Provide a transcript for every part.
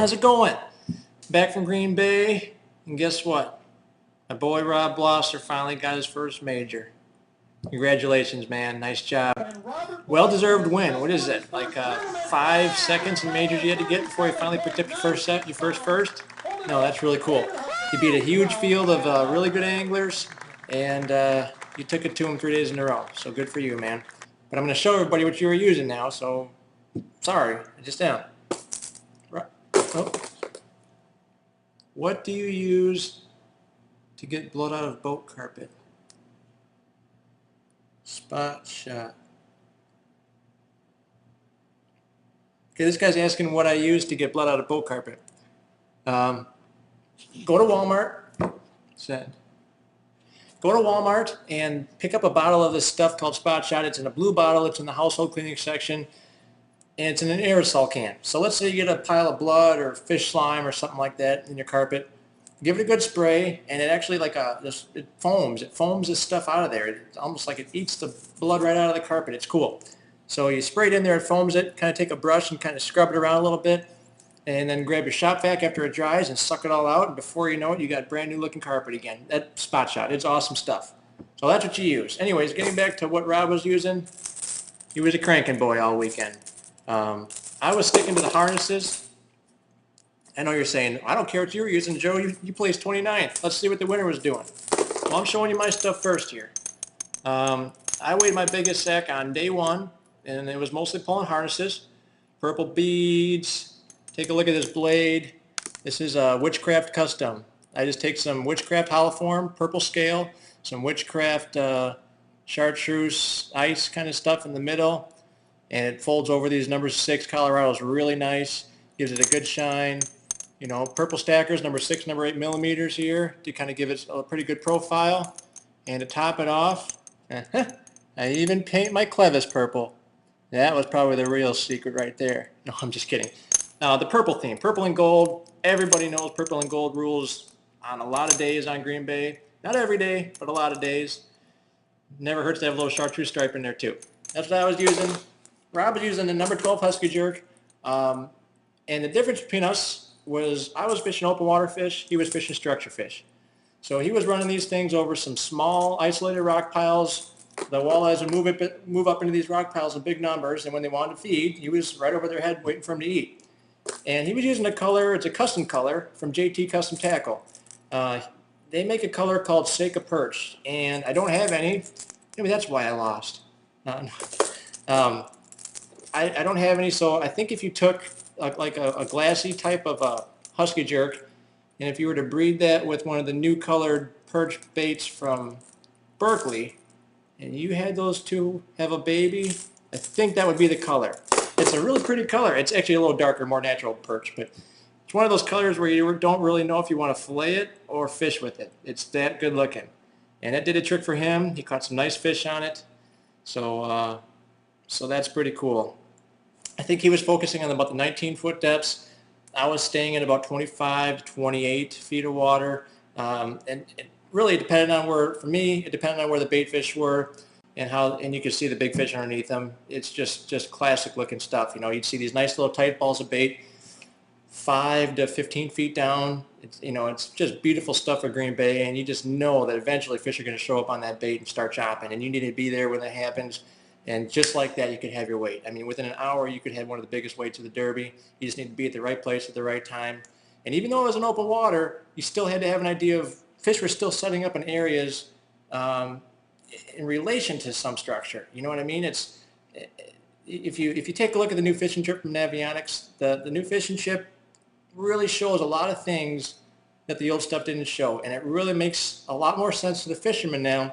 How's it going? Back from Green Bay, and guess what? My boy Rob Blosser finally got his first major. Congratulations, man. Nice job. Well-deserved win. What is it? Like 5 seconds in majors you had to get before you finally picked up your first set, your first? No, that's really cool. You beat a huge field of really good anglers, and you took it to them 3 days in a row. So good for you, man. But I'm going to show everybody what you were using now, so sorry, I just am. Oh. What do you use to get blood out of boat carpet? Spot shot. Okay, this guy's asking what I use to get blood out of boat carpet. Go to Walmart. Send. Go to Walmart and pick up a bottle of this stuff called Spot Shot. It's in a blue bottle. It's in the household cleaning section. And it's in an aerosol can. So let's say you get a pile of blood or fish slime or something like that in your carpet. Give it a good spray, and it actually it foams. It foams this stuff out of there. It's almost like it eats the blood right out of the carpet. It's cool. So you spray it in there, it foams it, kind of take a brush and kind of scrub it around a little bit, and then grab your shop vac after it dries and suck it all out, and before you know it, you got brand new looking carpet again. That Spot Shot, it's awesome stuff. So that's what you use. Anyways, getting back to what Rob was using, he was a cranking boy all weekend. I was sticking to the harnesses. I know you're saying, I don't care what you were using, Joe. You placed 29th. Let's see what the winner was doing. Well, I'm showing you my stuff first here. I weighed my biggest sack on day one, and it was mostly pulling harnesses. Purple beads. Take a look at this blade. This is a Witchcraft Custom. I just take some Witchcraft hollow form, purple scale, some Witchcraft chartreuse ice kind of stuff in the middle, and it folds over these number 6 Colorado's really nice. Gives it a good shine. You know, purple stackers, number 6, number 8 millimeters here to kind of give it a pretty good profile. And to top it off, I even paint my clevis purple. That was probably the real secret right there. No, I'm just kidding. The purple theme, purple and gold. Everybody knows purple and gold rules on a lot of days on Green Bay. Not every day, but a lot of days. Never hurts to have a little chartreuse stripe in there too. That's what I was using. Rob was using the number 12 Husky Jerk. And the difference between us was I was fishing open water fish, he was fishing structure fish. So he was running these things over some small isolated rock piles. The walleyes would move up into these rock piles in big numbers, and when they wanted to feed, he was right over their head waiting for them to eat. And he was using a color, it's a custom color from JT Custom Tackle. They make a color called Seika Perch, and I don't have any. Maybe that's why I lost. I don't have any, so I think if you took like a glassy type of a Husky Jerk, and if you were to breed that with one of the new colored perch baits from Berkeley, and you had those two have a baby, I think that would be the color. It's a really pretty color. It's actually a little darker, more natural perch, but it's one of those colors where you don't really know if you want to fillet it or fish with it. It's that good looking. And that did a trick for him. He caught some nice fish on it. So that's pretty cool. I think he was focusing on about the 19-foot depths. I was staying at about 25 to 28 feet of water. And it really depended on where, for me, it depended on where the bait fish were and you could see the big fish underneath them. It's just classic looking stuff. You know, you'd see these nice little tight balls of bait 5 to 15 feet down. It's just beautiful stuff for Green Bay, and you just know that eventually fish are going to show up on that bait and start chopping, and you need to be there when that happens. And just like that, you could have your weight. I mean, within an hour, you could have one of the biggest weights of the Derby. You just need to be at the right place at the right time. And even though it was in open water, you still had to have an idea of fish were still setting up in areas in relation to some structure. You know what I mean? If you take a look at the new fishing chip from Navionics, the new fishing chip really shows a lot of things that the old stuff didn't show. And it really makes a lot more sense to the fishermen now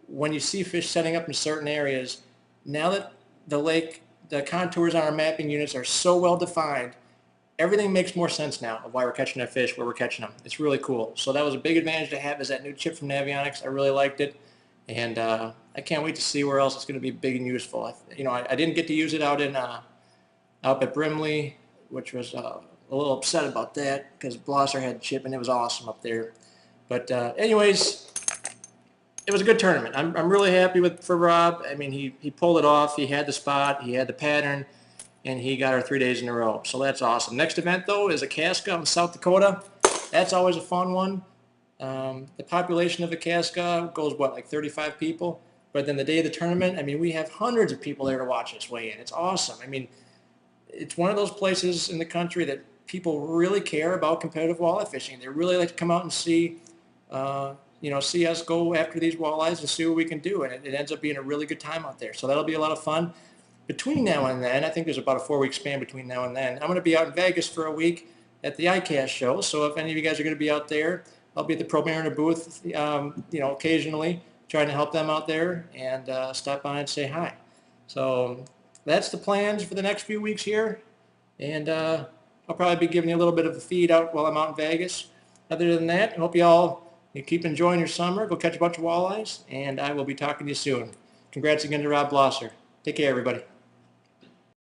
when you see fish setting up in certain areas. Now that the lake, the contours on our mapping units are so well defined, everything makes more sense now of why we're catching that fish, where we're catching them. It's really cool. So that was a big advantage to have, is that new chip from Navionics. I really liked it. And I can't wait to see where else it's going to be big and useful. I didn't get to use it out at Brimley, which was a little upset about that because Blosser had chip and it was awesome up there. But anyways, it was a good tournament. I'm really happy for Rob. I mean, he pulled it off. He had the spot. He had the pattern. and he got her 3 days in a row. So that's awesome. Next event, though, is a Casca in South Dakota. That's always a fun one. The population of the Casca goes, what, like 35 people? But then the day of the tournament, I mean, we have hundreds of people there to watch us weigh in. It's awesome. I mean, it's one of those places in the country that people really care about competitive walleye fishing. They really like to come out and see, see us go after these walleyes and see what we can do. And it ends up being a really good time out there. So that'll be a lot of fun. Between now and then, I think there's about a 4-week span between now and then, I'm going to be out in Vegas for a week at the ICAST show. So if any of you guys are going to be out there, I'll be at the Pro Mariner booth, occasionally trying to help them out there, and stop by and say hi. So that's the plans for the next few weeks here. And I'll probably be giving you a little bit of a feed out while I'm out in Vegas. Other than that, I hope you keep enjoying your summer. Go catch a bunch of walleyes, and I will be talking to you soon. Congrats again to Rob Blosser. Take care, everybody.